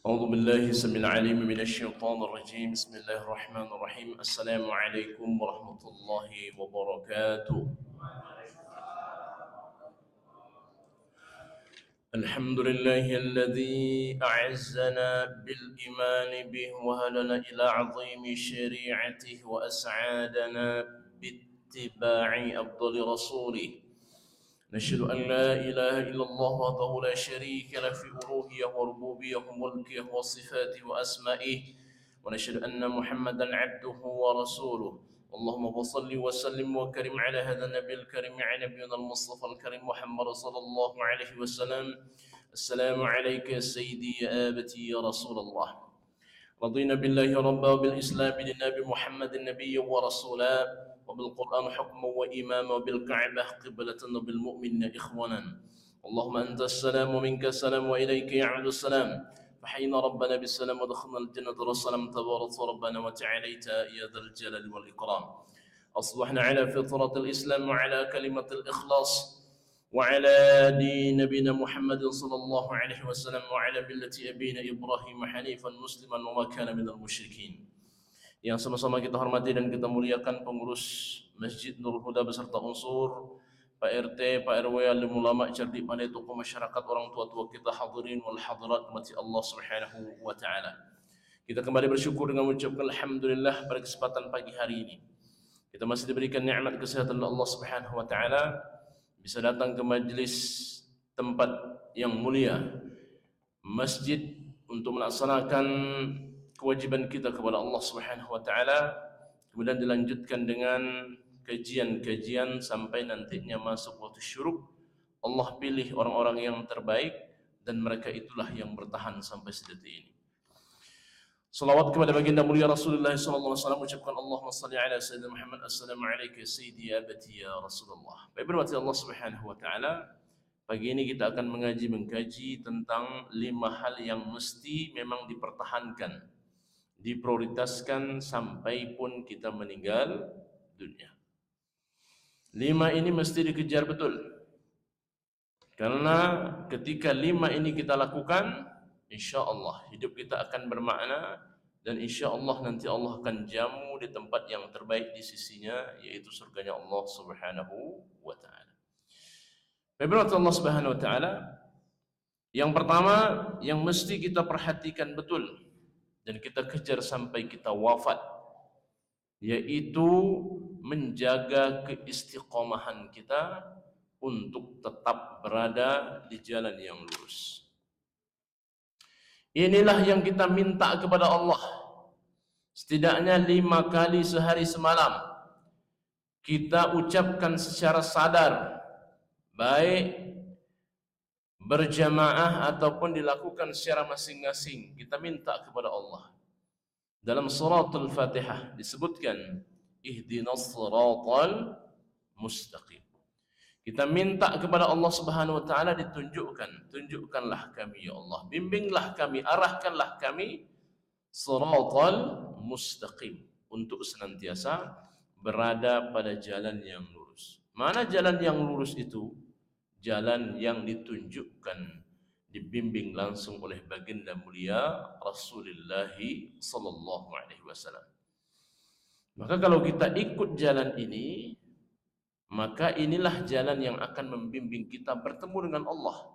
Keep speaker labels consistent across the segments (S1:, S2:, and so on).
S1: أعوذ بالله السميع العليم من الشيطان الرجيم. بسم الله الرحمن الرحيم. السلام عليكم ورحمة الله وبركاته. الحمد لله الذي أعزنا بالإيمان به وهدنا إلى عظيم شريعته وأسعادنا باتباع أفضل رسوله. نشهد أن لا إله إلا الله وحده لا شريك له في ألوهية وربوبية وملكه وصفاته وأسمائه، ونشهد أن محمدا عبده ورسوله. اللهم صل وسلم وكرم على هذا النبي الكريم، على نبينا المصطفى الكريم محمد صلى الله عليه وسلم. السلام عليك يا سيدي يا آبتي يا رسول الله. رضينا بالله ربا وبالإسلام دينا، بمحمد النبي ورسولا، وبالقرآن حكما وإماما، وبالكعبة قبلة، وبالمؤمنين إخوانا. اللهم أنت السلام ومنك السلام وإليك يعود السلام. فحينا ربنا بالسلام ودخلنا الجنة والسلام. تبارك ربنا وتعاليت يا ذا الجلال والإكرام. أصبحنا على فطرة الإسلام وعلى كلمة الإخلاص وعلى دين نبينا محمد صلى الله عليه وسلم وعلى ملة أبينا إبراهيم حنيفا مسلما وما كان من المشركين. Yang sama-sama kita hormati dan kita muliakan pengurus Masjid Nurul Huda beserta unsur, Pak RT, Pak RW, alim ulama, cerdik pandai, tokoh masyarakat, orang tua-tua kita, hadirin wal hadirat rahmati Allah Subhanahu wa taala. Kita kembali bersyukur dengan mengucapkan alhamdulillah pada kesempatan pagi hari ini. Kita masih diberikan nikmat kesehatan oleh Allah Subhanahu wa taala, bisa datang ke majlis tempat yang mulia, masjid, untuk melaksanakan kewajiban kita kepada Allah Subhanahu wa taala, kemudian dilanjutkan dengan kajian-kajian sampai nantinya masuk waktu syuruk. Allah pilih orang-orang yang terbaik dan mereka itulah yang bertahan sampai sedetik ini. Salawat kepada baginda mulia Rasulullah sallallahu alaihi wasallam, ucapkan Allahumma salli ala sayyidina Muhammad. Assalamu alayka ya sayyidi ya abati ya Rasulullah. Baik, bermati Allah Subhanahu wa taala, pagi ini kita akan mengkaji tentang 5 hal yang mesti memang dipertahankan, diprioritaskan sampai pun kita meninggal dunia. 5 ini mesti dikejar betul. Karena ketika 5 ini kita lakukan, insya Allah hidup kita akan bermakna, dan insya Allah nanti Allah akan jamu di tempat yang terbaik di sisinya, yaitu surganya Allah Subhanahu wa taala. Baik, Allah Subhanahu wa taala, yang pertama yang mesti kita perhatikan betul dan kita kejar sampai kita wafat, yaitu menjaga keistiqomahan kita untuk tetap berada di jalan yang lurus. Inilah yang kita minta kepada Allah. Setidaknya 5 kali sehari semalam kita ucapkan secara sadar, baik berjamaah ataupun dilakukan secara masing-masing. Kita minta kepada Allah. Dalam suratul Fatihah disebutkan ihdinas siratal mustaqim. Kita minta kepada Allah Subhanahu wa taala tunjukkanlah kami ya Allah, bimbinglah kami, arahkanlah kami siratal mustaqim, untuk senantiasa berada pada jalan yang lurus. Mana jalan yang lurus itu? Jalan yang ditunjukkan, dibimbing langsung oleh baginda mulia Rasulullah sallallahu alaihi wasallam. Maka kalau kita ikut jalan ini, maka inilah jalan yang akan membimbing kita bertemu dengan Allah.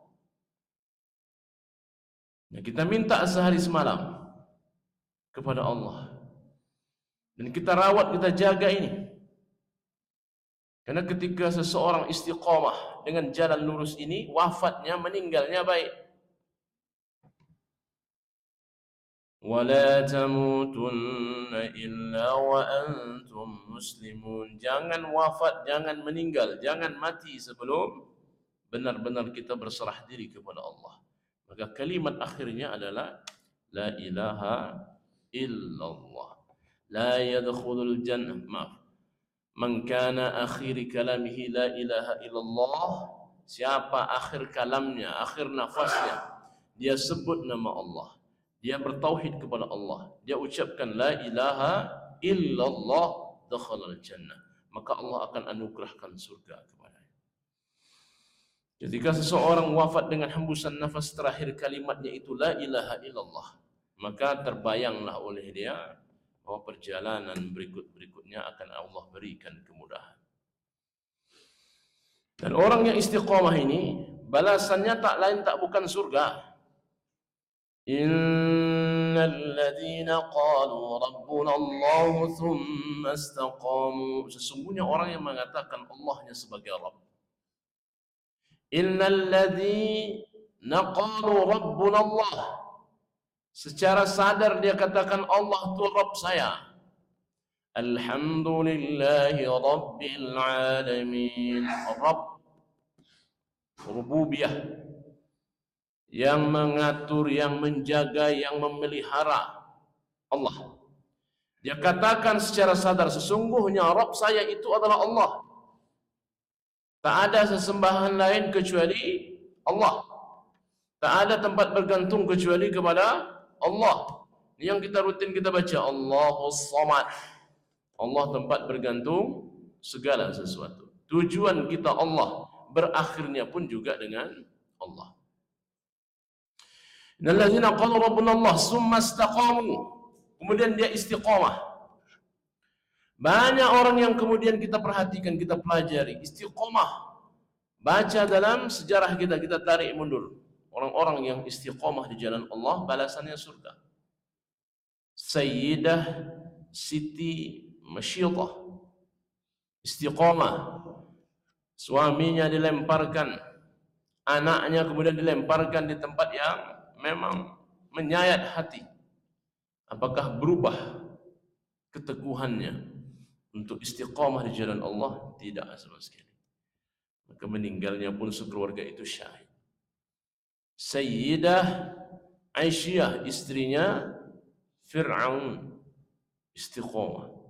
S1: Nah, kita minta sehari semalam kepada Allah, dan kita rawat, kita jaga ini. Karena ketika seseorang istiqamah dengan jalan lurus ini, wafatnya, meninggalnya baik. وَلَا تَمُوتُنَّ إِلَّا وَأَنْتُمْ مُسْلِمُونَ. Jangan wafat, jangan meninggal, jangan mati sebelum benar-benar kita berserah diri kepada Allah. Maka kalimat akhirnya adalah La ilaha illallah. La yadkhulul jannah. Maaf. Man kana akhir kalamihi la ilaha illallah. Siapa akhir kalamnya, akhir nafasnya, dia sebut nama Allah, dia bertauhid kepada Allah, dia ucapkan la ilaha illallah, dakhalal jannah, maka Allah akan anugerahkan surga kepadanya. Ketika seseorang wafat dengan hembusan nafas terakhir, kalimatnya itu la ilaha illallah, maka terbayanglah oleh dia bahwa perjalanan berikutnya akan Allah berikan kemudahan. Dan orang yang istiqamah ini balasannya tak lain tak bukan surga. Innal ladzina qalu rabbuna Allah thumma istaqamu. Sesungguhnya orang yang mengatakan Allahnya sebagai Rabb. Innal ladzina qalu rabbuna Allah. Secara sadar dia katakan Allah itu Rabb saya. Alhamdulillahi Rabbil Alamin. Rabb, rububiyah, yang mengatur, yang menjaga, yang memelihara Allah. Dia katakan secara sadar, sesungguhnya Rabb saya itu adalah Allah. Tak ada sesembahan lain kecuali Allah. Tak ada tempat bergantung kecuali kepada Allah. Ini yang kita rutin kita baca, Allahus Samad. Allah tempat bergantung segala sesuatu. Tujuan kita Allah, berakhirnya pun juga dengan Allah. Innallazina qalu rabbuna Allah summa istaqamu. Kemudian dia istiqamah. Banyak orang yang kemudian kita perhatikan, kita pelajari istiqamah. Baca dalam sejarah kita, kita tarik mundur. Orang-orang yang istiqamah di jalan Allah, balasannya surga. Sayyidah Siti Masyidah istiqamah. Suaminya dilemparkan, anaknya kemudian dilemparkan di tempat yang memang menyayat hati. Apakah berubah keteguhannya untuk istiqamah di jalan Allah? Tidak sama sekali. Maka meninggalnya pun sekeluarga itu syahid. Sayyidah Aisyah, istrinya Fir'aun, istiqamah.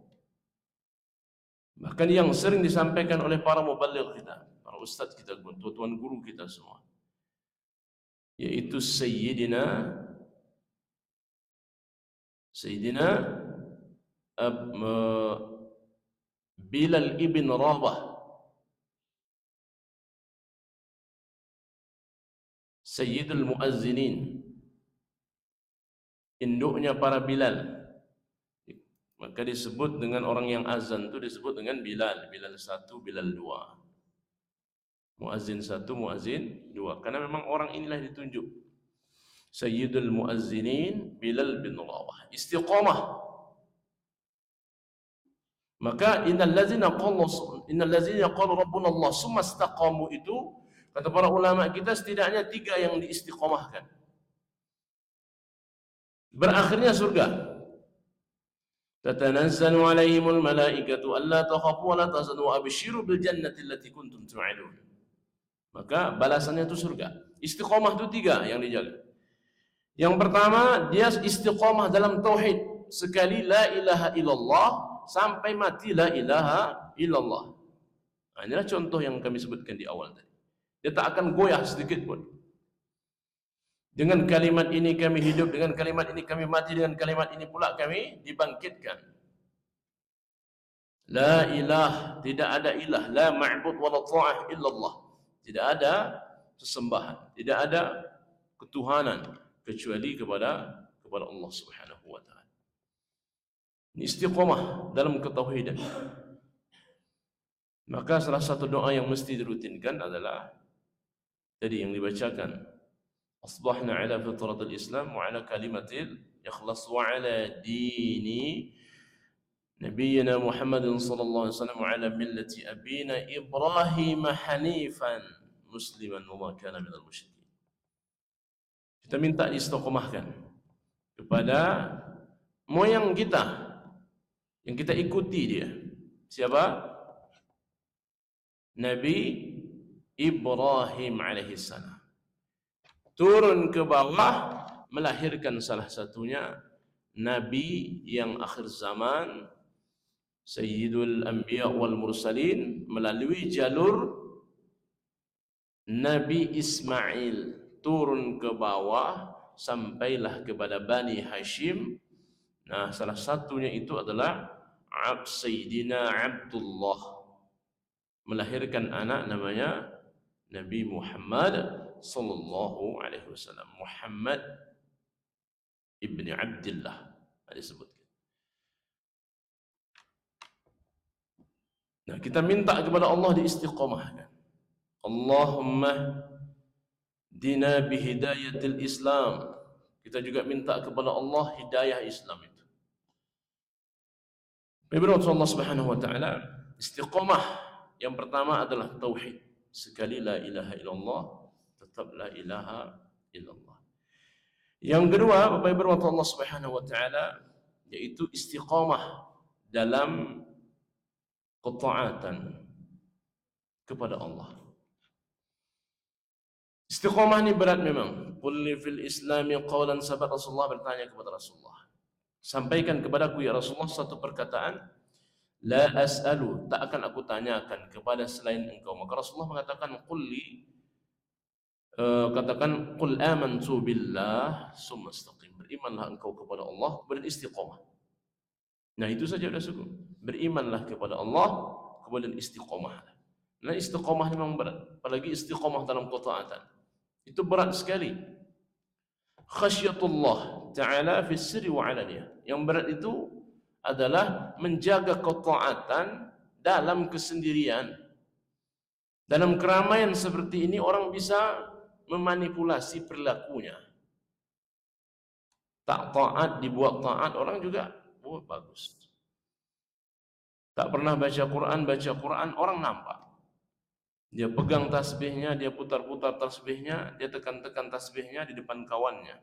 S1: Bahkan yang sering disampaikan oleh para mubaligh kita, para ustaz kita, tuan guru kita semua, yaitu Sayyidina Bilal ibn Rabah, Sayyidul Muazzinin, induknya para Bilal. Maka disebut dengan orang yang azan itu disebut dengan Bilal. Bilal 1, Bilal 2. Muazzin 1, Muazzin 2. Karena memang orang inilah ditunjuk. Sayyidul Muazzinin Bilal bin Rabah. Istiqamah. Maka innal ladzina qalu rabbuna Allah summa istaqamu itu, kata para ulama kita, setidaknya 3 yang diistiqamahkan. Berakhirnya surga. Tatanazzalu alaihimul malaikatu alla takhafu wa la tahzanu wa abshiru bil jannati allati kuntum tu'adun. Maka balasannya itu surga. Istiqamah itu 3 yang dijaga. Yang pertama, dia istiqamah dalam tauhid. Sekali la ilaha illallah sampai mati la ilaha illallah. Nah, inilah contoh yang kami sebutkan di awal tadi. Dia tak akan goyah sedikit pun. Dengan kalimat ini kami hidup, dengan kalimat ini kami mati, dengan kalimat ini pula kami dibangkitkan. La ilah, tidak ada ilah, la ma'bud wa la ta'ah illallah. Tidak ada sesembahan, tidak ada ketuhanan kecuali kepada Allah Subhanahu wa taala. Ini istiqamah dalam ketauhidan. Maka salah satu doa yang mesti dirutinkan adalah tadi yang dibacakan, asbahna ala fitratil Islam wa ala kalimatil ikhlas wa ala dini nabiyyina Muhammadin sallallahu alaihi wasallam wa ala millati abina Ibrahim hanifan musliman wa ma kana minal musyrikin. Kita minta diistiqamahkan kepada moyang kita yang kita ikuti dia. Siapa? Nabi Ibrahim alaihissalam. Turun ke bawah, melahirkan salah satunya Nabi yang akhir zaman, Sayyidul Anbiya wal Mursalin, melalui jalur Nabi Ismail. Turun ke bawah, sampailah kepada Bani Hashim. Nah, salah satunya itu adalah Sayyidina Abdullah, melahirkan anak namanya Nabi Muhammad sallallahu alaihi wasallam. Muhammad ibni Abdillah disebutkan. Nah, kita minta kepada Allah diistiqamahkan. Allahumma dina bihidayatil Islam. Kita juga minta kepada Allah hidayah Islam itu. Berikut Allah Subhanahu wa taala, istiqamah yang pertama adalah tauhid. Sekali la ilaha illallah, tetap la ilaha illallah. Yang kedua, Bapak Ibu Allah Subhanahu wa taala, yaitu istiqamah dalam ketaatan kepada Allah. Istiqamah ini berat memang. Qul fil islami qawlan, sahabat Rasulullah bertanya kepada Rasulullah, sampaikan kepadaku ya Rasulullah satu perkataan, la as'alu, tak akan aku tanyakan kepada selain engkau. Maka Rasulullah mengatakan, katakan qul amantu billah summa istaqim, berimanlah engkau kepada Allah kemudian istiqamah. Nah, itu saja sudah cukup. Berimanlah kepada Allah kemudian istiqamah. Nah, istiqamah memang berat, apalagi istiqamah dalam ketaatan. Itu berat sekali. Khasyatullah ta'ala fi sirri wa alaniyah. Yang berat itu adalah menjaga ketaatan dalam kesendirian. Dalam keramaian seperti ini orang bisa memanipulasi perilakunya. Tak taat dibuat taat, orang juga bagus. Tak pernah baca Quran, orang nampak. Dia pegang tasbihnya, dia putar-putar tasbihnya, dia tekan-tekan tasbihnya di depan kawannya.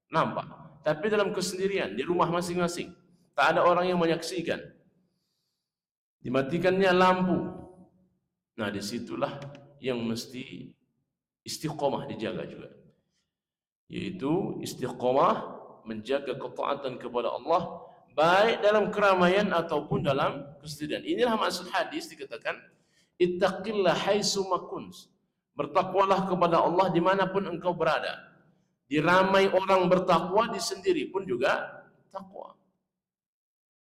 S1: Nampak. Tapi dalam kesendirian, di rumah masing-masing, tak ada orang yang menyaksikan. Dimatikannya lampu. Nah, disitulah yang mesti istiqamah dijaga juga. Yaitu istiqamah menjaga ketaatan kepada Allah, baik dalam keramaian ataupun dalam kesendirian. Inilah maksud hadis dikatakan, ittaqillah haitsuma kunt. Bertakwalah kepada Allah dimanapun engkau berada. Di ramai orang bertakwa, di sendiri pun juga takwa.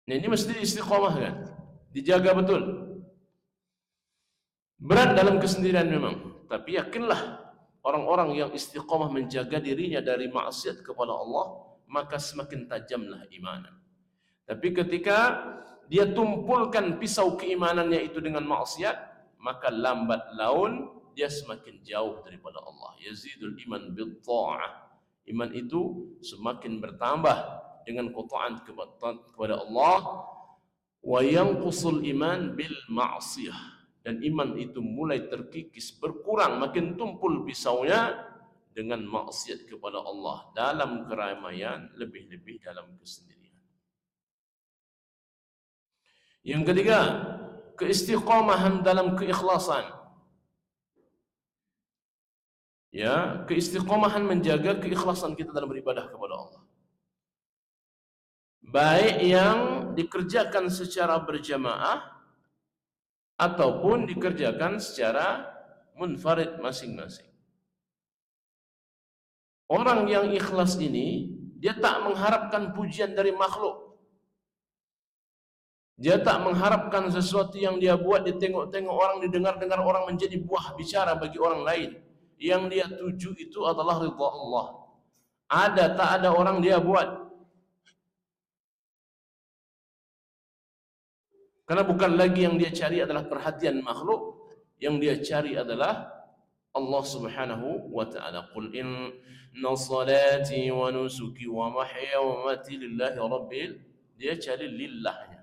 S1: Nah, ini mesti istiqamah kan, dijaga betul. Berat dalam kesendirian memang, tapi yakinlah orang-orang yang istiqamah menjaga dirinya dari maksiat kepada Allah, maka semakin tajamlah imanan. Tapi ketika dia tumpulkan pisau keimanannya itu dengan maksiat, maka lambat laun dia semakin jauh daripada Allah. Yazidul iman bil ta'ah. Iman itu semakin bertambah dengan ketaatan kepada Allah. Wa yanqusul iman bil ma'siyah. Dan iman itu mulai terkikis, berkurang, makin tumpul pisaunya dengan maksiat kepada Allah dalam keramaian, lebih-lebih dalam kesendirian. Yang ketiga, keistiqamahan dalam keikhlasan. Ya, keistiqamahan menjaga keikhlasan kita dalam beribadah kepada Allah. Baik yang dikerjakan secara berjamaah ataupun dikerjakan secara munfarid masing-masing. Orang yang ikhlas ini, dia tak mengharapkan pujian dari makhluk. Dia tak mengharapkan sesuatu yang dia buat ditengok-tengok orang, didengar-dengar orang, menjadi buah bicara bagi orang lain. Yang dia tuju itu adalah ridha Allah. Ada tak ada orang dia buat. Karena bukan lagi yang dia cari adalah perhatian makhluk, yang dia cari adalah Allah Subhanahu wa ta'ala. Qul inna salati wa nusuki wa mahya wa mamati lillahi rabbil. Dia cari lillahnya.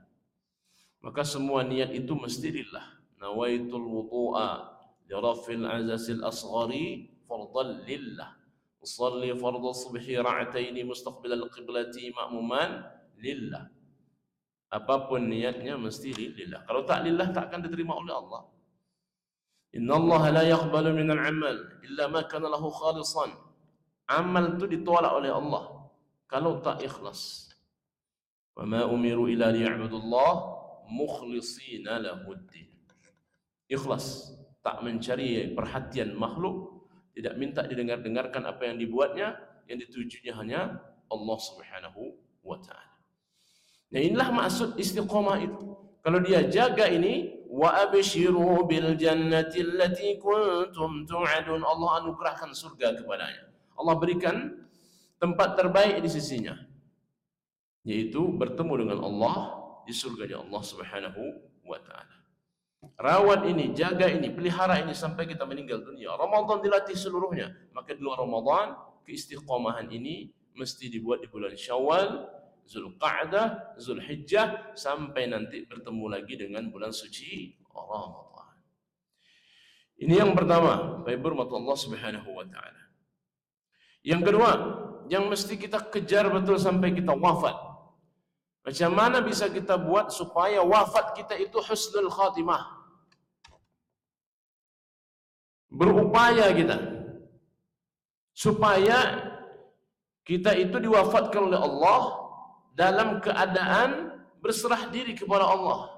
S1: Maka semua niat itu mesti lillah. Nawaitul wudu'a li rafil azasil asghari fardan lillah. Usalli fardhu subhi ra'ataini mustaqbilal qiblati ma'muman lillah. Apapun niatnya mesti lillah. Kalau tak lillah, tak akan diterima oleh Allah. Inna Allah la yaqbalu minal amal illa ma kana lahu khalisan. Amal itu ditolak oleh Allah kalau tak ikhlas. Wa ma umiru illa liya'budullah mukhlishina lahuddin. Ikhlas, tak mencari perhatian makhluk, tidak minta didengar-dengarkan apa yang dibuatnya, yang ditujunya hanya Allah Subhanahu wa ta'ala. Nah, inilah maksud istiqamah itu. Kalau dia jaga ini, wa abshiru bil jannati allati kuntum tu'adun, Allah anugerahkan surga kepadanya. Allah berikan tempat terbaik di sisinya, yaitu bertemu dengan Allah di surganya Allah Subhanahu wa taala. Rawat ini, jaga ini, pelihara ini sampai kita meninggal dunia. Ramadan dilatih seluruhnya. Maka di luar Ramadan, keistiqomahan ini mesti dibuat di bulan Syawal, Zulqa'dah, Zulhijjah, sampai nanti bertemu lagi dengan bulan suci Ramadan. Ini yang pertama, baik bermata Allah Subhanahu wa taala. Yang kedua, yang mesti kita kejar betul sampai kita wafat. Macam mana bisa kita buat supaya wafat kita itu husnul khatimah? Berupaya kita supaya kita itu diwafatkan oleh Allah dalam keadaan berserah diri kepada Allah.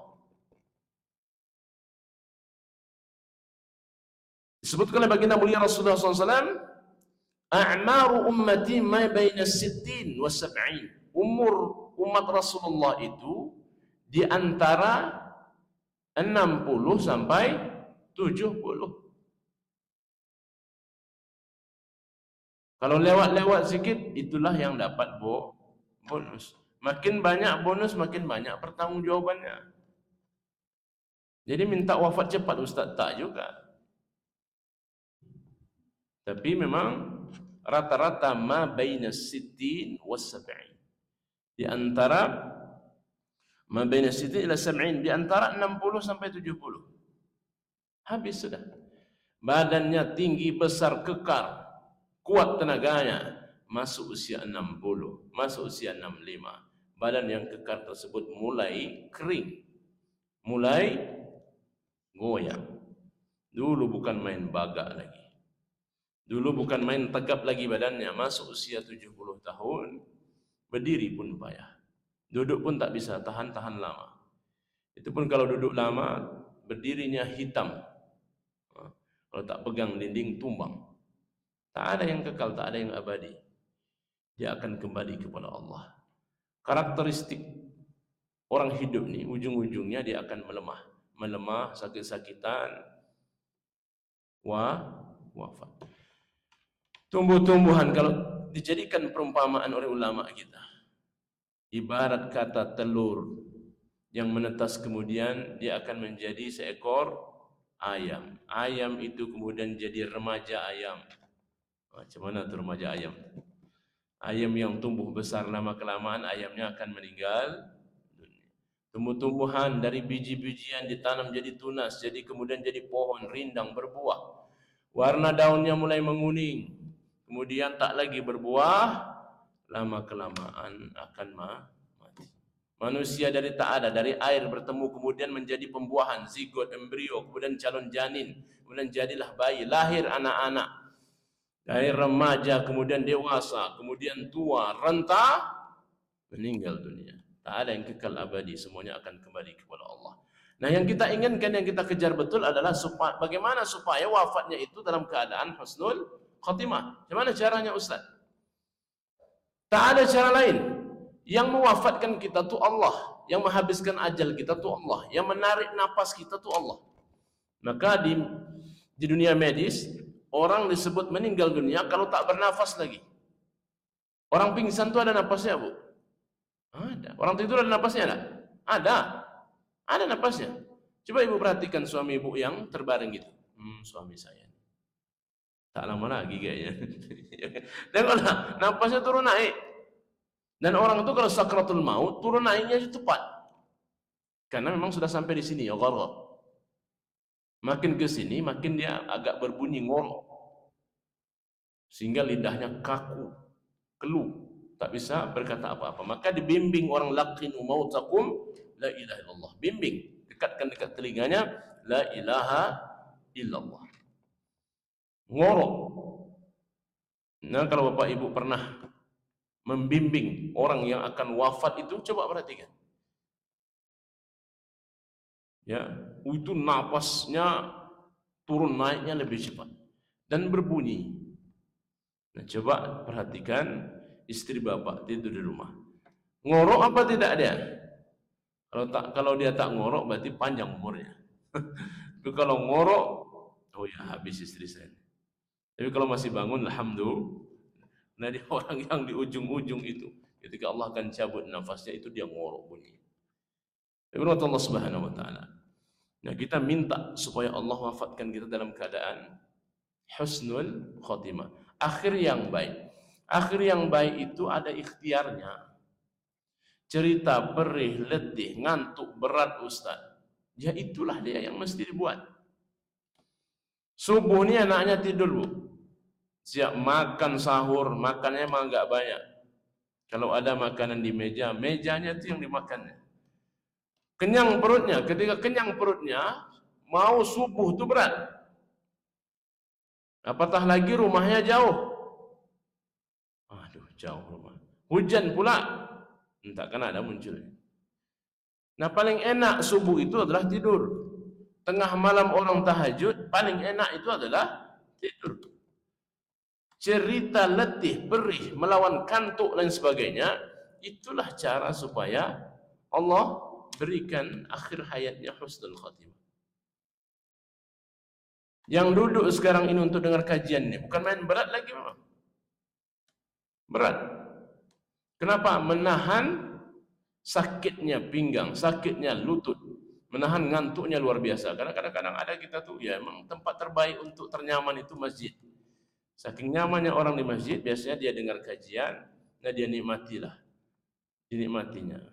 S1: Disebutkan oleh baginda mulia Rasulullah SAW, a'maru ummati ma baina sittin wa sab'in. Umur umat Rasulullah itu di antara 60 sampai 70. Kalau lewat-lewat sikit, itulah yang dapat bonus. Makin banyak bonus, makin banyak pertanggungjawabannya. Jadi minta wafat cepat Ustaz, tak juga. Tapi memang rata-rata ma baina sittin wa sab'in. Di antara ma baina sittin ila sab'in, di antara 60 sampai 70. Habis sudah. Badannya tinggi, besar, kekar, kuat tenaganya, masuk usia 60, masuk usia 65. Badan yang kekar tersebut mulai kering, mulai goyang. Dulu bukan main bagak lagi. Dulu bukan main tegap lagi badannya. Masuk usia 70 tahun, berdiri pun payah. Duduk pun tak bisa tahan lama. Itu pun kalau duduk lama, berdirinya hitam. Kalau tak pegang dinding, tumbang. Tak ada yang kekal, tak ada yang abadi. Dia akan kembali kepada Allah. Karakteristik orang hidup ni, ujung-ujungnya dia akan melemah. Melemah, sakit-sakitan, wafat. Tumbuh-tumbuhan kalau dijadikan perumpamaan oleh ulama kita, ibarat kata telur yang menetas kemudian dia akan menjadi seekor ayam. Ayam itu kemudian jadi remaja ayam. Macam mana tu remaja ayam? Ayam yang tumbuh besar lama-kelamaan ayamnya akan meninggal. Tumbuh-tumbuhan dari biji-bijian ditanam jadi tunas, jadi kemudian jadi pohon rindang berbuah. Warna daunnya mulai menguning, kemudian tak lagi berbuah, lama-kelamaan akan mati. Manusia dari tak ada, dari air bertemu kemudian menjadi pembuahan, zigot, embrio, kemudian calon janin, kemudian jadilah bayi, lahir anak-anak. Dari remaja, kemudian dewasa, kemudian tua, renta, meninggal dunia. Tak ada yang kekal abadi, semuanya akan kembali kepada Allah. Nah, yang kita inginkan, yang kita kejar betul adalah bagaimana supaya wafatnya itu dalam keadaan husnul khatimah. Bagaimana caranya Ustaz? Tak ada cara lain. Yang mewafatkan kita tu Allah, yang menghabiskan ajal kita tu Allah, yang menarik napas kita tu Allah. Maka di dunia medis, orang disebut meninggal dunia kalau tak bernafas lagi. Orang pingsan tu ada napasnya, Bu? Ada. Orang tidur ada napasnya enggak? Ada. Ada napasnya. Coba ibu perhatikan suami ibu yang terbaring gitu. Suami saya. Tak lama lagi kayaknya. Tengoklah, napasnya turun naik. Dan orang itu kalau sakratul maut, turun naiknya cepat. Karena memang sudah sampai di sini, ya ghargha. Makin ke sini, makin dia agak berbunyi ngorok. Sehingga lidahnya kaku, keluh, tak bisa berkata apa-apa. Maka dibimbing orang, laqinu mautakum la ilaha illallah. Bimbing, dekatkan dekat telinganya, la ilaha illallah. Ngorok. Nah, kalau bapak ibu pernah membimbing orang yang akan wafat itu, coba perhatikan. Ya, itu napasnya turun naiknya lebih cepat dan berbunyi. Nah, coba perhatikan istri bapak tidur di rumah. Ngorok apa tidak dia? Kalau dia tak ngorok berarti panjang umurnya. Tapi kalau ngorok, oh ya habis istri saya. Tapi kalau masih bangun, alhamdulillah, Nah, dia orang yang di ujung-ujung itu, ketika Allah akan cabut nafasnya itu dia ngorok bunyi. Firman Allah Subhanahu wa taala. Nah, kita minta supaya Allah wafatkan kita dalam keadaan husnul khotimah, akhir yang baik. Akhir yang baik itu ada ikhtiarnya. Cerita perih, letih, ngantuk, berat Ustaz, ya itulah dia yang mesti dibuat. Subuh ni anaknya tidur bu, siap makan sahur, makannya emang agak banyak. Kalau ada makanan di meja, mejanya itu yang dimakannya. Kenyang perutnya, ketika kenyang perutnya, mau subuh itu berat. Apatah lagi rumahnya jauh. Aduh, jauh rumah. Hujan pula, entahkan ada muncul. Nah, paling enak subuh itu adalah tidur. Tengah malam orang tahajud, paling enak itu adalah tidur. Cerita letih, perih, melawan kantuk dan sebagainya, itulah cara supaya Allah berikan akhir hayatnya husnul khatimah. Yang duduk sekarang ini untuk dengar kajian ini, bukan main berat lagi memang. Berat. Kenapa? Menahan sakitnya pinggang, sakitnya lutut, menahan ngantuknya luar biasa. Karena kadang-kadang ada kita tuh, ya memang tempat terbaik untuk ternyaman itu masjid. Saking nyamannya orang di masjid, biasanya dia dengar kajian, nah dia nikmatilah, dinikmatinya.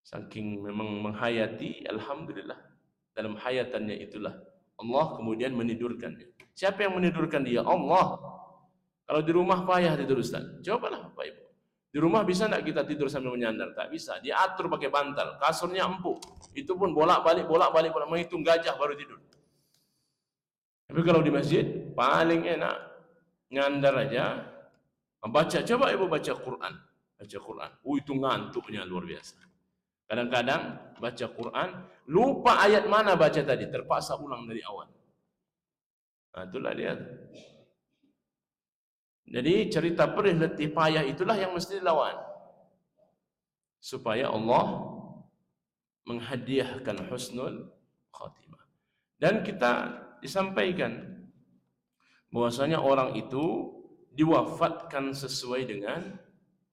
S1: Saking memang menghayati, alhamdulillah, dalam hayatannya itulah Allah kemudian menidurkannya. Siapa yang menidurkan dia? Allah. Kalau di rumah payah tidur Ustaz, cobalah Bapak Ibu. Di rumah bisa tidak kita tidur sambil menyandar? Tak bisa. Diatur pakai bantal, kasurnya empuk. Itu pun bolak-balik, menghitung gajah baru tidur. Tapi kalau di masjid paling enak nyandar aja, baca. Coba ibu baca Quran, itu ngantuknya luar biasa. Kadang-kadang baca Quran lupa ayat mana baca tadi, terpaksa ulang dari awal. Nah, itulah dia. Jadi cerita perih, letih, payah itulah yang mesti dilawan supaya Allah menghadiahkan husnul khatimah. Dan kita disampaikan bahwasanya orang itu diwafatkan sesuai dengan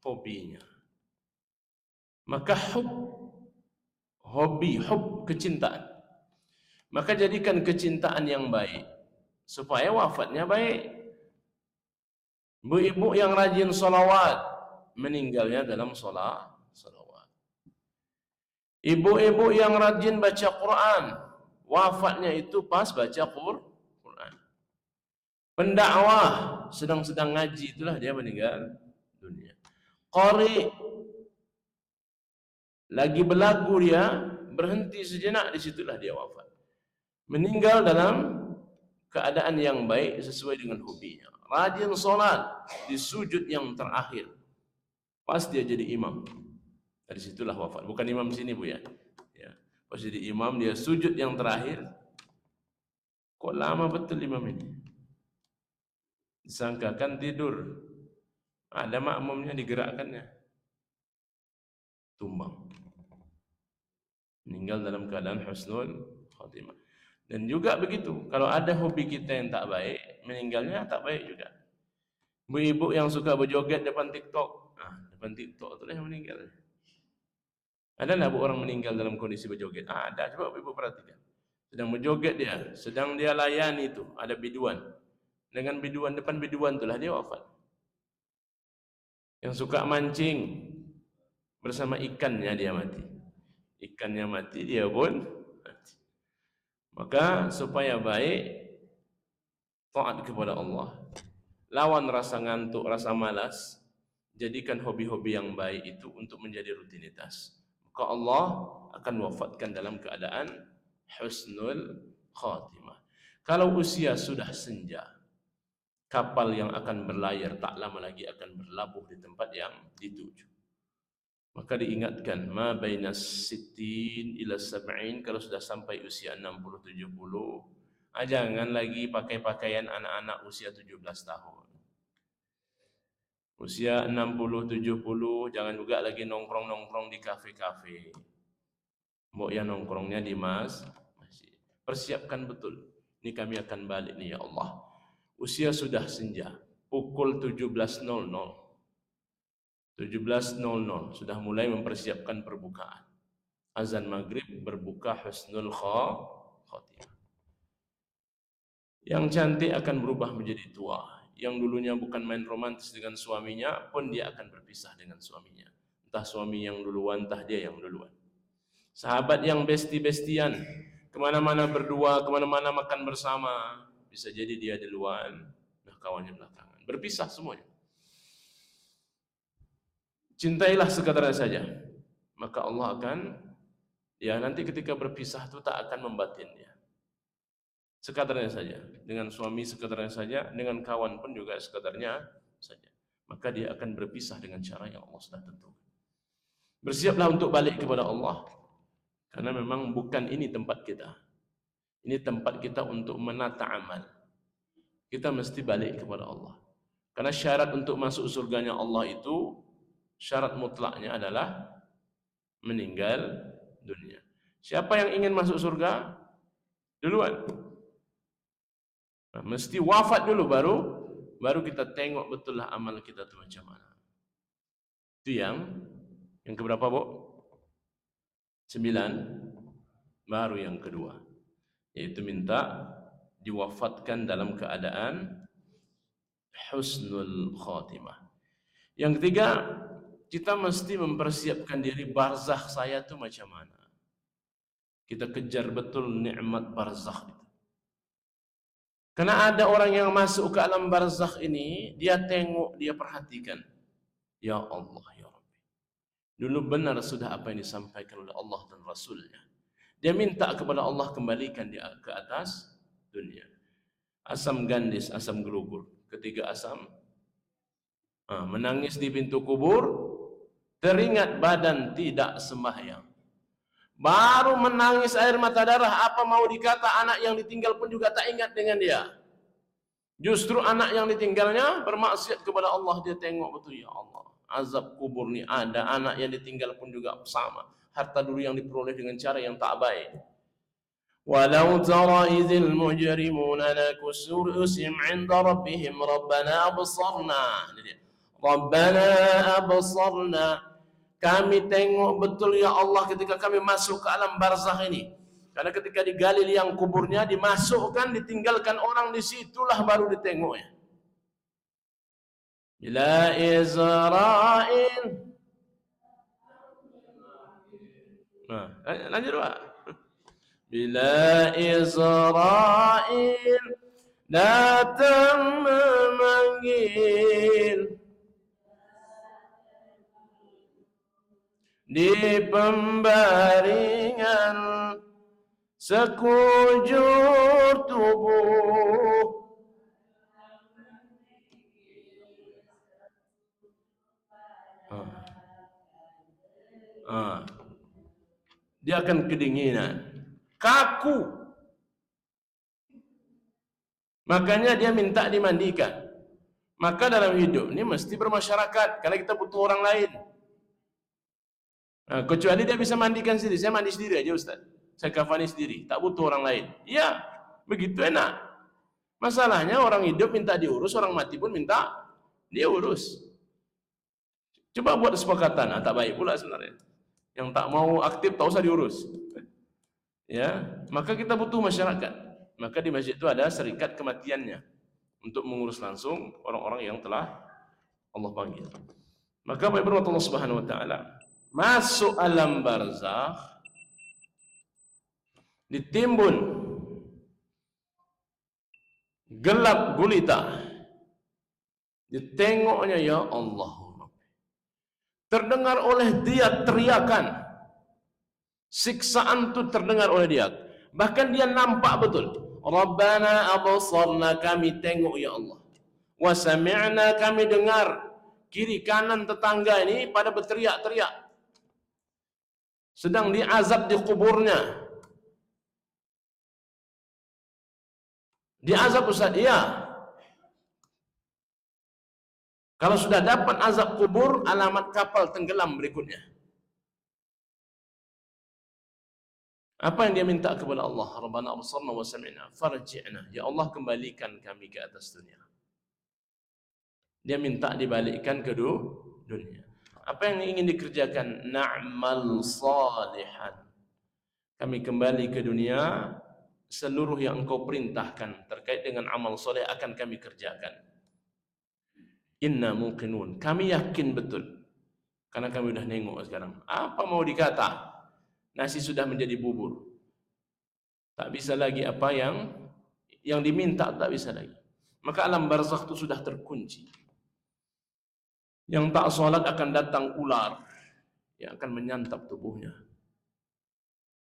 S1: hobinya. Maka hobi, kecintaan. Maka jadikan kecintaan yang baik supaya wafatnya baik. Ibu-ibu yang rajin sholawat, meninggalnya dalam sholawat. Ibu-ibu yang rajin baca Quran, wafatnya itu pas baca Quran. Pendakwah sedang ngaji, itulah dia meninggal dunia. Qari lagi berlagu, dia berhenti sejenak, disitulah dia wafat. Meninggal dalam keadaan yang baik sesuai dengan hobinya. Rajin sholat di sujud yang terakhir, pas dia jadi imam, dari situlah wafat. Bukan imam sini bu ya, pas jadi imam dia sujud yang terakhir. Kok lama betul imam ini? Disangkakan tidur, ada makmumnya digerakkannya, tumbang, meninggal dalam keadaan husnul khatimah. Dan juga begitu, kalau ada hobi kita yang tak baik, meninggalnya tak baik juga. Ibu-ibu yang suka berjoget depan TikTok, depan TikTok itulah yang meninggal. Ada tak orang meninggal dalam kondisi berjoget? Ada, coba ibu perhatikan. Sedang berjoget dia, sedang dia layani itu, ada biduan. Dengan biduan, depan biduan itulah dia wafat. Yang suka mancing, bersama ikannya dia mati. Ikannya mati, dia pun mati. Maka supaya baik, taat kepada Allah, lawan rasa ngantuk, rasa malas, jadikan hobi-hobi yang baik itu untuk menjadi rutinitas. Maka Allah akan wafatkan dalam keadaan husnul khatimah. Kalau usia sudah senja, kapal yang akan berlayar tak lama lagi akan berlabuh di tempat yang dituju. Maka diingatkan, ma bainas sittin ila sab'in, kalau sudah sampai usia 60-70, jangan lagi pakai pakaian anak-anak usia 17 tahun. Usia 60-70, jangan juga lagi nongkrong-nongkrong di kafe-kafe. Mbok yang nongkrongnya di masjid. Persiapkan betul. Ini kami akan balik nih ya Allah. Usia sudah senja. pukul 17.00. 17.00 sudah mulai mempersiapkan perbukaan. Azan maghrib berbuka husnul khatimah. Yang cantik akan berubah menjadi tua. Yang dulunya bukan main romantis dengan suaminya pun dia akan berpisah dengan suaminya. Entah suami yang duluan, entah dia yang duluan. Sahabat yang besti-bestian, kemana-mana berdua, kemana-mana makan bersama, bisa jadi dia duluan, nah kawannya belakangan. Berpisah semuanya. Cintailah sekadarnya saja, maka Allah akan, ya nanti ketika berpisah itu tak akan membatin dia. Sekadarnya saja, dengan suami sekadarnya saja, dengan kawan pun juga sekadarnya saja. Maka dia akan berpisah dengan cara yang Allah sudah tentukan. Bersiaplah untuk balik kepada Allah, karena memang bukan ini tempat kita. Ini tempat kita untuk menata amal. Kita mesti balik kepada Allah. Karena syarat untuk masuk surganya Allah itu, syarat mutlaknya adalah meninggal dunia. Siapa yang ingin masuk surga? Duluan. Nah, mesti wafat dulu baru kita tengok betul lah amal kita itu macam mana. Itu yang keberapa, Bu? 9. Baru yang kedua, yaitu minta diwafatkan dalam keadaan husnul khatimah. Yang ketiga, kita mesti mempersiapkan diri barzakh saya itu macam mana. Kita kejar betul nikmat barzakh itu. Karena ada orang yang masuk ke alam barzakh ini, dia tengok, dia perhatikan. Ya Allah, ya Rabbi. Dulu benar sudah apa yang disampaikan oleh Allah dan Rasulnya. Dia minta kepada Allah kembalikan dia ke atas dunia. Asam gandis, asam gelugur. Ketiga asam. Menangis di pintu kubur, teringat badan tidak sembahyang. Baru menangis air mata darah, apa mau dikata, anak yang ditinggal pun juga tak ingat dengan dia. Justru anak yang ditinggalnya bermaksiat kepada Allah, dia tengok betul, ya Allah, azab kubur ni ada, anak yang ditinggal pun juga sama. Harta dulu yang diperoleh dengan cara yang tak baik. Walau tara idzil mujrimuna nakusur usim 'inda rabbihim rabbana absarna. Rabbana absarna, kami tengok betul ya Allah ketika kami masuk ke alam barzakh ini. Karena ketika digali liang kuburnya, dimasukkan, ditinggalkan orang di situlah baru ditengoknya. Bila Israel. Lanjut Pak. Bila Israel datang memanggil di pembaringan sekujur tubuh, dia akan kedinginan, kaku. Makanya dia minta dimandikan. Maka dalam hidup ini mesti bermasyarakat, karena kita butuh orang lain. Kecuali dia bisa mandikan sendiri. Saya mandi sendiri aja Ustaz, saya kafani sendiri, tak butuh orang lain. Ya, begitu enak. Masalahnya orang hidup minta diurus, orang mati pun minta dia urus. Coba buat kesepakatan, tak baik pula sebenarnya. Yang tak mau aktif tak usah diurus. Ya, maka kita butuh masyarakat. Maka di masjid itu ada serikat kematiannya untuk mengurus langsung orang-orang yang telah Allah panggil. Maka baik berkat Allah Subhanahu wa taala, masuk alam barzakh, ditimbun gelap gulita, ditengoknya ya Allah, terdengar oleh dia teriakan, siksaan itu terdengar oleh dia, bahkan dia nampak betul. Rabbana absarna, kami tengok ya Allah, wa sami'na, kami dengar. Kiri kanan tetangga ini pada berteriak-teriak, sedang diazab di kuburnya. Diazab Ustaz? Iya. Kalau sudah dapat azab kubur, alamat kapal tenggelam berikutnya. Apa yang dia minta kepada Allah? Rabbana absarna wa sami'na farji'na, ya Allah kembalikan kami ke atas dunia. Dia minta dibalikkan ke dunia. Apa yang ingin dikerjakan? Na'mal salihan. Kami kembali ke dunia, seluruh yang engkau perintahkan terkait dengan amal soleh akan kami kerjakan. Inna muqinun. Kami yakin betul. Karena kami sudah nengok sekarang. Apa mau dikata? Nasi sudah menjadi bubur. Tak bisa lagi apa yang diminta, tak bisa lagi. Maka alam barzakh itu sudah terkunci. Yang tak salat akan datang ular yang akan menyantap tubuhnya.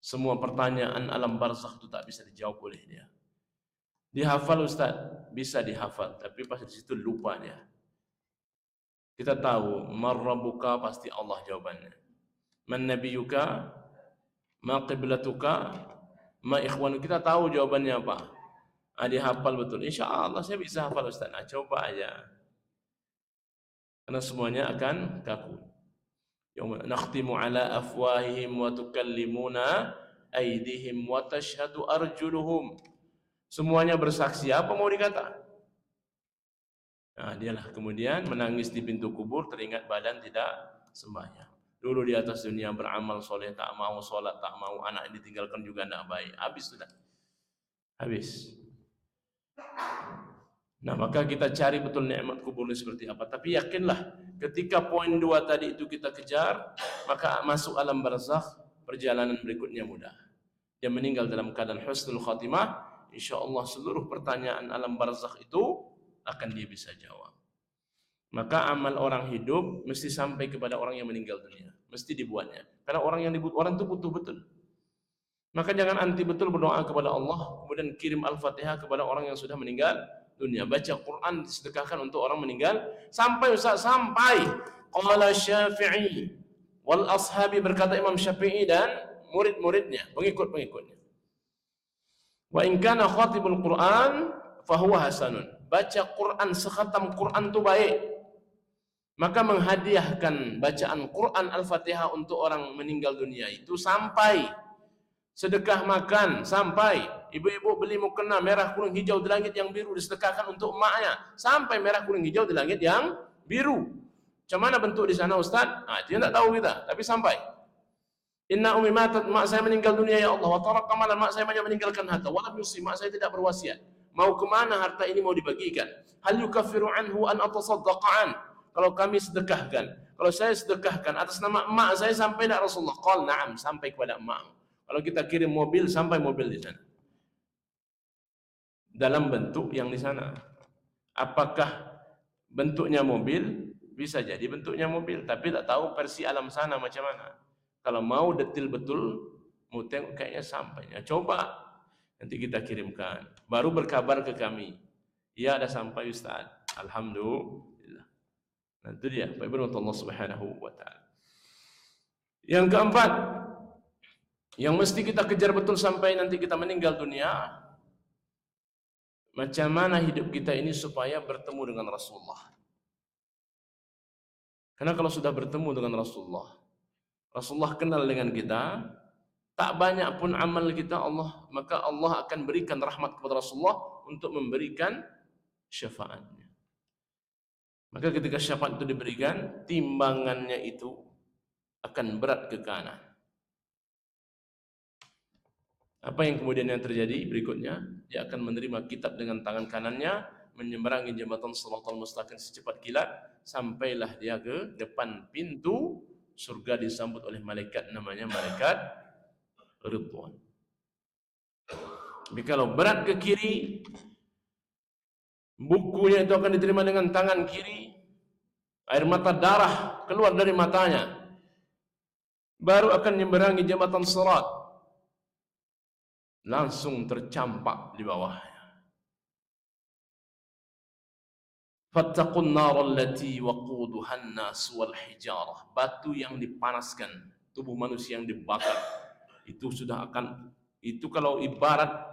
S1: Semua pertanyaan alam barzakh itu tak bisa dijawab oleh dia. Dihafal Ustaz, bisa dihafal, tapi pas di situ lupa dia. Kita tahu, man rabbuka pasti Allah jawabannya. Man nabiyuka, ma qiblatuka, ma ikhwanu, kita tahu jawabannya apa. Dihafal betul. Insyaallah saya bisa hafal Ustaz. Coba aja. Karena semuanya akan kaku. Yauma nakhtimu ala afwahihim wa tukallimuna aydihim wa tashhadu arjuluhum. Semuanya bersaksi, apa mau dikata? Nah, dialah kemudian menangis di pintu kubur, teringat badan tidak sembahyang. Dulu di atas dunia beramal soleh, tak mau sholat, tak mau anak ditinggalkan juga tidak baik. Habis sudah. Habis. Nah, maka kita cari betul nikmat kubur ini seperti apa. Tapi yakinlah, ketika poin 2 tadi itu kita kejar, maka masuk alam barzakh, perjalanan berikutnya mudah. Dia meninggal dalam keadaan husnul khatimah, insyaallah seluruh pertanyaan alam barzakh itu akan dia bisa jawab. Maka amal orang hidup mesti sampai kepada orang yang meninggal dunia, mesti dibuatnya. Karena orang itu butuh betul. Maka jangan anti betul berdoa kepada Allah, kemudian kirim Al-Fatihah kepada orang yang sudah meninggal dunia. Baca Quran disedekahkan untuk orang meninggal. Sampai qala Syafi'i wal ashabi, berkata Imam Syafi'i dan murid-muridnya, pengikut-pengikutnya. Wa in kana khatibul Quran fahuwa hasanun. Baca Quran sekhatam Quran itu baik. Maka menghadiahkan bacaan Quran Al-Fatihah untuk orang meninggal dunia itu sampai. Sedekah makan sampai. Ibu-ibu beli mukena merah kuning hijau di langit yang biru disedekahkan untuk emaknya sampai merah kuning hijau di langit yang biru. Macam mana bentuk di sana Ustaz? Dia tak tahu kita, tapi sampai. Inna ummi matat, mak saya meninggal dunia ya Allah. Wa taraka malan, mak saya banyak meninggalkan harta. Walam yusi, mak saya tidak berwasiat. Mau kemana harta ini mau dibagikan? Hal yukaffiru anhu an atasaddaqan. Kalau kami sedekahkan, kalau saya sedekahkan atas nama emak saya sampai tidak Rasulullah? Qal na'am, sampai kepada emak. Kalau kita kirim mobil, sampai mobil di sana. Dalam bentuk yang di sana. Apakah bentuknya mobil? Bisa jadi bentuknya mobil, tapi tak tahu versi alam sana macam mana. Kalau mau detil betul, mau tengok kayaknya sampai. Coba, nanti kita kirimkan. Baru berkabar ke kami. Ya, ada sampai Ustaz. Alhamdulillah. Nah, itu dia. Baik Allah Subhanahu wa ta'ala. Yang keempat, yang mesti kita kejar betul sampai nanti kita meninggal dunia, macam mana hidup kita ini supaya bertemu dengan Rasulullah. Karena kalau sudah bertemu dengan Rasulullah, Rasulullah kenal dengan kita, tak banyak pun amal kita maka Allah akan berikan rahmat kepada Rasulullah untuk memberikan syafaatnya. Maka ketika syafaat itu diberikan, timbangannya itu akan berat ke kanan. Apa yang kemudian yang terjadi berikutnya? Dia akan menerima kitab dengan tangan kanannya, menyeberangi jembatan Shiratal Mustaqim secepat kilat, sampailah dia ke depan pintu surga, disambut oleh malaikat namanya malaikat Ridwan. Tapi kalau berat ke kiri, bukunya itu akan diterima dengan tangan kiri, air mata darah keluar dari matanya, baru akan menyeberangi jembatan Sirat, langsung tercampak di bawahnya. Fattaqun nar allati waquduhan nas wal hijarah. Batu yang dipanaskan, tubuh manusia yang dibakar, itu sudah akan, itu kalau ibarat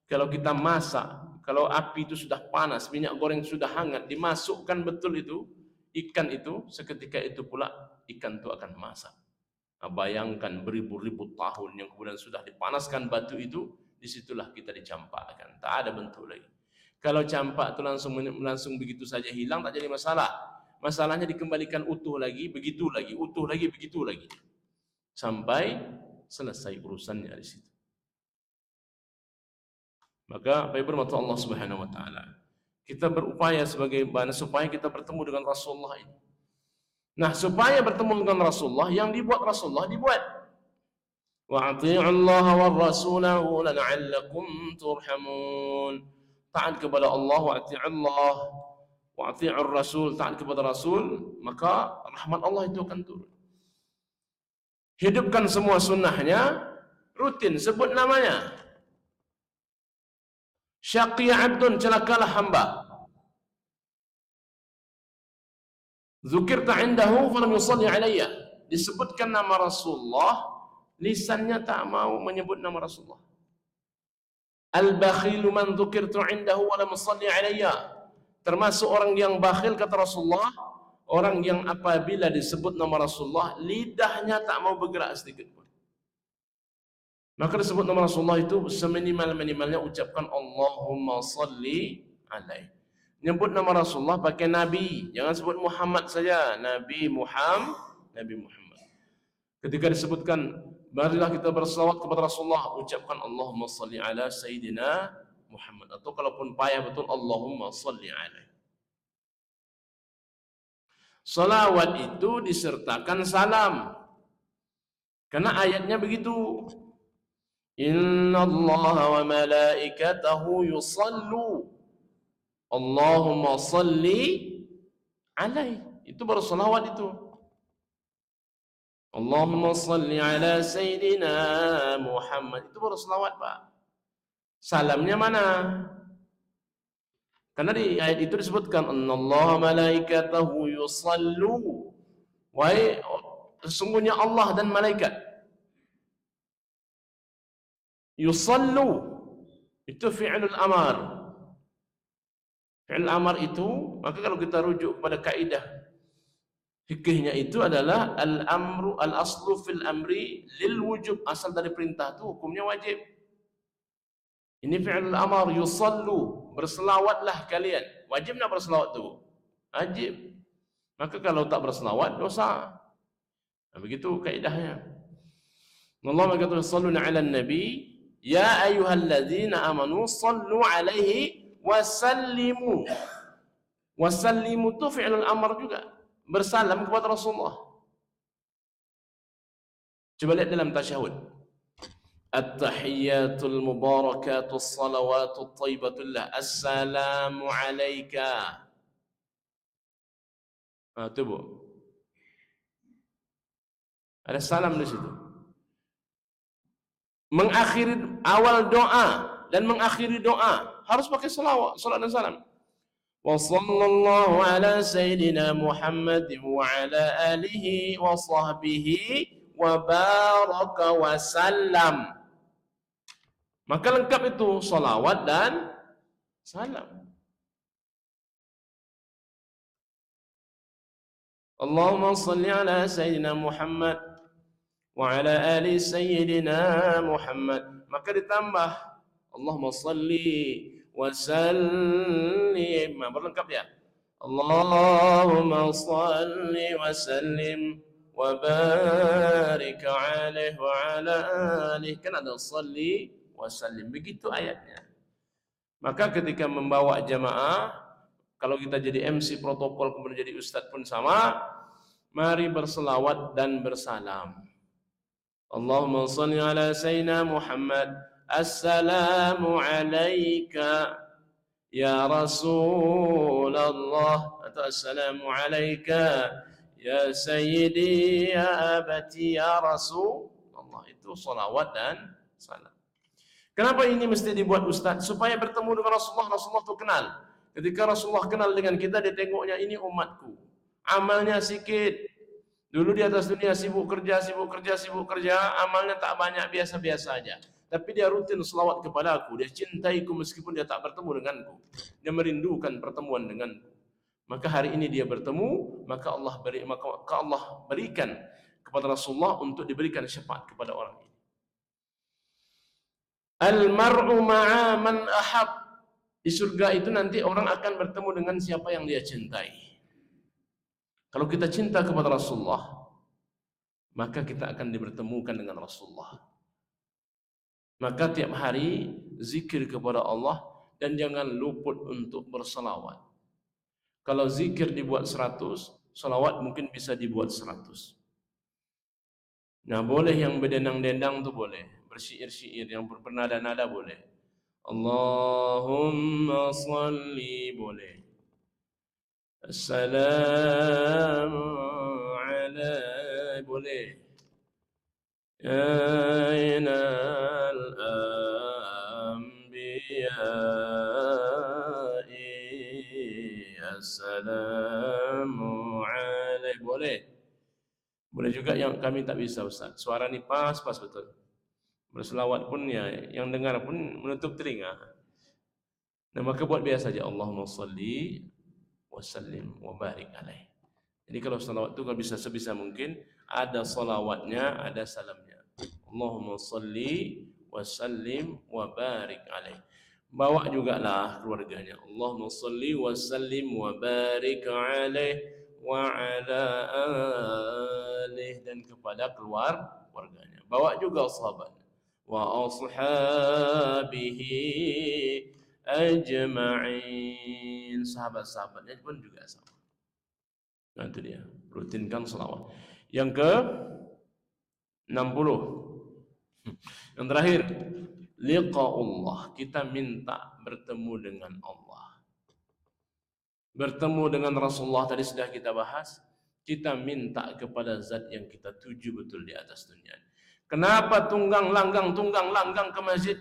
S1: kalau kita masak, kalau api itu sudah panas, minyak goreng sudah hangat, dimasukkan betul itu ikan itu, seketika itu pula ikan itu akan masak. Nah, bayangkan beribu-ribu tahun yang kemudian sudah dipanaskan batu itu, disitulah kita dicampakkan, tak ada bentuk lagi. Kalau campak tu langsung begitu saja hilang, tak jadi masalah. Masalahnya dikembalikan utuh lagi, begitu lagi, utuh lagi, begitu lagi, sampai selesai urusannya di situ. Maka Bapak Ibu Allah Subhanahu wa taala, kita berupaya sebagai bagaimana supaya kita bertemu dengan Rasulullah ini. Nah, supaya bertemu dengan Rasulullah, yang dibuat Rasulullah dibuat. Wa ati'u Allah wa rasulahu la'allakum turhamun. Taat kepada Allah, wa ati'u Allah, wa ati'u Rasul, taat kepada Rasul, maka rahmat Allah itu akan turun. Hidupkan semua sunnahnya, rutin sebut namanya. Syaqiya abdun, celakalah hamba. Zukirta indahu falam yusalli alayya. Disebutkan nama Rasulullah, lisannya tak mau menyebut nama Rasulullah. Al-bakhilu man dzukirtu indahu wa lam yusalli alayya. Termasuk orang yang bakhil kata Rasulullah, orang yang apabila disebut nama Rasulullah, lidahnya tak mau bergerak sedikit pun. Maka disebut nama Rasulullah itu seminimal-minimalnya ucapkan Allahumma salli alaihi. Nyebut nama Rasulullah pakai Nabi, jangan sebut Muhammad saja. Nabi Muhammad. Ketika disebutkan, marilah kita berselawat kepada Rasulullah, ucapkan Allahumma salli ala Sayyidina Muhammad. Atau kalaupun payah betul, Allahumma salli alaihi. Salawat itu disertakan salam. Karena ayatnya begitu. Inna Allah wa malaikatahu yusallu. Allahumma salli alaihi. Itu baru salawat itu. Allahumma salli ala Sayyidina Muhammad. Itu baru salawat, Pak. Salamnya mana? Karena di ayat itu disebutkan Innallaha malaikatahu yusallu. Wahai sesungguhnya Allah dan malaikat yusallu. Itu fi'lul amar. Fi'l amar itu, maka kalau kita rujuk pada kaidah fikihnya itu adalah al-amru al-aslu fil amri lil wujub, asal dari perintah itu hukumnya wajib. Ini fi'l amar, yusallu, berselawatlah kalian. Wajib nak berselawat tu? Wajib. Maka kalau tak berselawat dosa. Nah, begitu kaidahnya. Allah mengatakan salluna 'alan nabi ya ayyuhalladzina amanu sallu 'alaihi wasallimu. Wasallimu itu fi'lul amr juga, bersalam kepada Rasulullah. Coba lihat dalam tasyahud. At-tahiyyatul mubarakatus salawatut thayyibatullah. Assalamu alayka. Itu Bu. Ada salam di situ. Mengakhiri awal doa dan mengakhiri doa harus pakai salawat, salat dan salam. Wa sallallahu ala sayyidina Muhammad wa ala alihi wa sahbihi wa baraka wa sallam. Maka lengkap itu salawat dan salam. Allahumma salli ala sayyidina Muhammad wa ala ali sayyidina Muhammad. Maka ditambah Allahumma salli wa sallim. Berlengkap ya. Allahumma salli wa sallim wa barik alaihi wa ala alihi. Kan ada salli wa sallim. Begitu ayatnya. Maka ketika membawa jamaah, kalau kita jadi MC protokol kemudian jadi ustaz pun sama, mari berselawat dan bersalam. Allahumma salli ala sayyidina Muhammad. Assalamu alayka ya Rasulullah. Atau assalamu alayka ya sayyidi ya abati ya Rasulullah. Itu salawat dan salam. Kenapa ini mesti dibuat ustaz? Supaya bertemu dengan Rasulullah, Rasulullah itu kenal. Ketika Rasulullah kenal dengan kita, dia tengoknya ini umatku. Amalnya sikit. Dulu di atas dunia sibuk kerja, amalnya tak banyak, biasa-biasa aja. Tapi dia rutin selawat kepada aku, dia cintaiku meskipun dia tak bertemu denganku. Dia merindukan pertemuan denganku. Maka hari ini dia bertemu, maka Allah berikan kepada Rasulullah untuk diberikan syafaat kepada orang ini. Al-mar'u ma'a man ahab Di surga itu nanti orang akan bertemu dengan siapa yang dia cintai. Kalau kita cinta kepada Rasulullah, maka kita akan dipertemukan dengan Rasulullah. Maka tiap hari zikir kepada Allah dan jangan luput untuk bersalawat. Kalau zikir dibuat 100, salawat mungkin bisa dibuat 100. Nah, boleh yang berdendang-dendang tu boleh, bersyair-syair yang bernada-nada boleh. Allahumma salli boleh. Assalamu alaihi boleh. Ainal anbiya'i assalamu alaihi boleh. Boleh juga yang kami tak bisa Ustaz. Suara ni pas-pas betul. Berselawat pun ya, yang dengar pun menutup telinga. Nah, maka buat biasa saja. Allahumma salli wa sallim wa barik alaih. Jadi kalau salawat itu kalau bisa sebisa mungkin ada salawatnya, ada salamnya. Allahumma salli wa sallim wa barik alaih. Bawa jugalah keluarganya. Allahumma salli wa sallim wa barik alaih wa ala alih, dan kepada keluarganya. Bawa juga sahabat wa ashabihi ajma'in, sahabat-sahabatnya pun juga sama. Nah, itu dia, rutinkan selawat. Yang ke 60, yang terakhir, liqa'ullah, kita minta bertemu dengan Allah. Bertemu dengan Rasulullah tadi sudah kita bahas. Kita minta kepada zat yang kita tuju betul di atas dunia. Kenapa tunggang langgang ke masjid?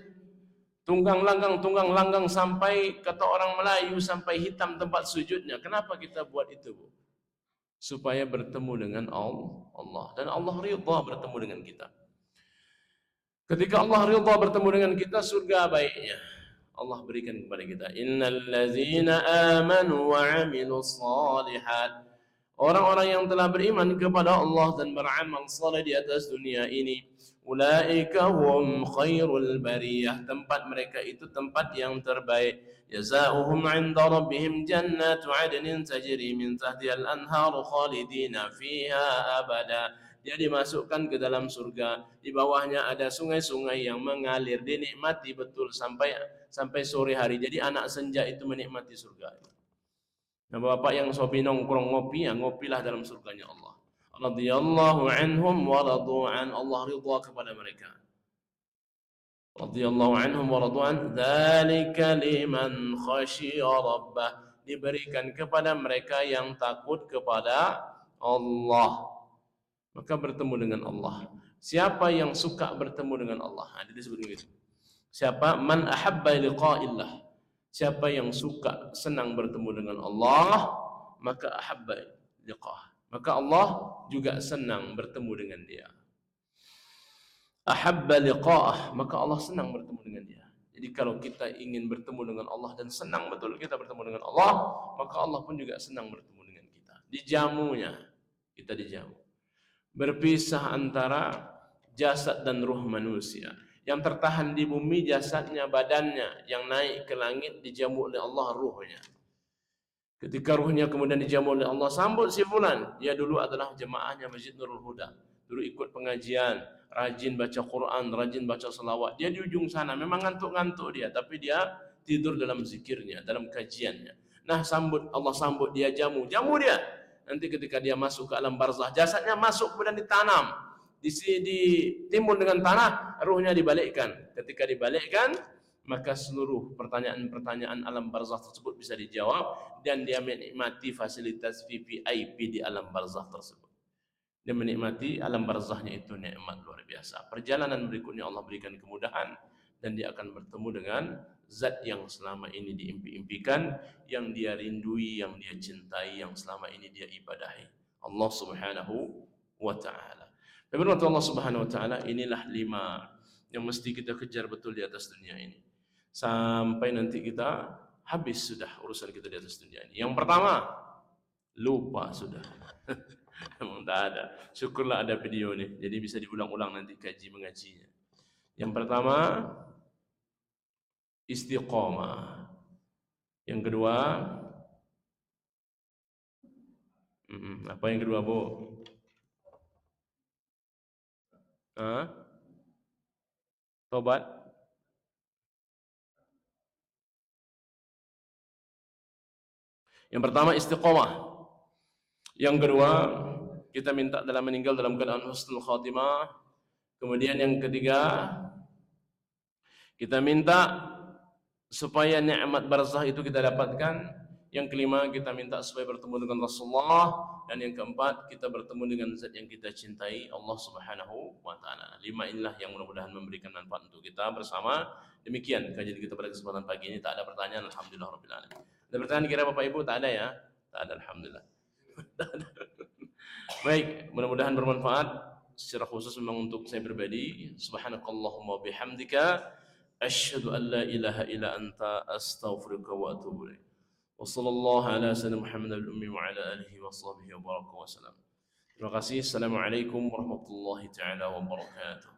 S1: Tunggang langgang sampai, kata orang Melayu, sampai hitam tempat sujudnya. Kenapa kita buat itu, Bu? Supaya bertemu dengan Allah. Dan Allah ridha bertemu dengan kita. Ketika Allah ridha bertemu dengan kita, surga baiknya Allah berikan kepada kita. Innal ladzina amanu wa 'amilus shalihat. Orang-orang yang telah beriman kepada Allah dan beramal saleh di atas dunia ini, ulaika hum khairul bariyah, tempat mereka itu tempat yang terbaik. Jazaohum 'inda rabbihim jannatu 'adnin tajri min tahtiha al-anharu khalidina fiha abada. Dia dimasukkan ke dalam surga, di bawahnya ada sungai-sungai yang mengalir, dinikmati betul sampai sore hari. Jadi anak senja itu menikmati surga. Nah, bapak yang sobi nongkrong ngopi, ya ngopilah dalam surganya Allah. Radhiyallahu anhum wa radu'an, Allah ridha kepada mereka. Radhiyallahu anhum wa radu'an, dzalika liman khasyiya rabbah, diberikan kepada mereka yang takut kepada Allah. Maka bertemu dengan Allah. Siapa yang suka bertemu dengan Allah? Nah, disebut begitu. Siapa? Man ahabba liqa'illah. Siapa yang suka, senang bertemu dengan Allah, maka ahabba liqa'ah. Maka Allah juga senang bertemu dengan dia. Ahabba liqa'ah, maka Allah senang bertemu dengan dia. Jadi kalau kita ingin bertemu dengan Allah dan senang betul kita bertemu dengan Allah, maka Allah pun juga senang bertemu dengan kita. Dijamunya, kita dijamu. Berpisah antara jasad dan ruh manusia. Yang tertahan di bumi jasadnya, badannya, yang naik ke langit dijamu oleh Allah ruhnya. Ketika ruhnya kemudian dijamu oleh Allah, sambut si fulan, dia dulu adalah jemaahnya Masjid Nurul Huda, dulu ikut pengajian, rajin baca Quran, rajin baca selawat. Dia di ujung sana, memang ngantuk-ngantuk dia, tapi dia tidur dalam zikirnya, dalam kajiannya. Nah, Allah sambut dia, jamu dia. Nanti ketika dia masuk ke alam barzah, jasadnya masuk kemudian ditanam, ditimbun dengan tanah, ruhnya dibalikkan. Ketika dibalikkan, maka seluruh pertanyaan-pertanyaan alam barzakh tersebut bisa dijawab, dan dia menikmati fasilitas VVIP di alam barzakh tersebut. Dia menikmati alam barzakhnya itu nikmat luar biasa. Perjalanan berikutnya Allah berikan kemudahan, dan dia akan bertemu dengan zat yang selama ini diimpi-impikan, yang dia rindui, yang dia cintai, yang selama ini dia ibadahi, Allah Subhanahu wa ta'ala. Dan menurut Allah Subhanahu wa ta'ala, inilah 5 yang mesti kita kejar betul di atas dunia ini, sampai nanti kita habis sudah urusan kita di atas dunia ini. Yang pertama, lupa sudah. Memang tak ada. Syukurlah ada video ni, jadi bisa diulang-ulang nanti kaji mengajinya. Yang pertama, istiqamah. Yang kedua, apa yang kedua, Bu? Hah? Tobat. Yang pertama istiqomah. Yang kedua, kita minta dalam meninggal dalam keadaan husnul khatimah. Kemudian yang ketiga, kita minta supaya nikmat barzah itu kita dapatkan. Yang kelima, kita minta supaya bertemu dengan Rasulullah. Dan yang keempat, kita bertemu dengan zat yang kita cintai, Allah Subhanahu wa taala. 5 inilah yang mudah-mudahan memberikan manfaat untuk kita bersama. Demikian kajian kita pada kesempatan pagi ini. Tak ada pertanyaan, alhamdulillah rabbil alamin. Ada pertanyaan kira Bapak Ibu? Tak ada ya? Tak ada, alhamdulillah. Baik, mudah-mudahan bermanfaat. Secara khusus memang untuk saya pribadi. Subhanakallahumma bihamdika asyhadu an la ilaha illa anta astaghfiruka wa atubu ilaik. Wa sallallahu ala sayyidina Muhammad al-ummi wa ala alihi wa sahbihi wa baraka wa salam. Terima kasih. Assalamualaikum warahmatullahi taala wabarakatuh.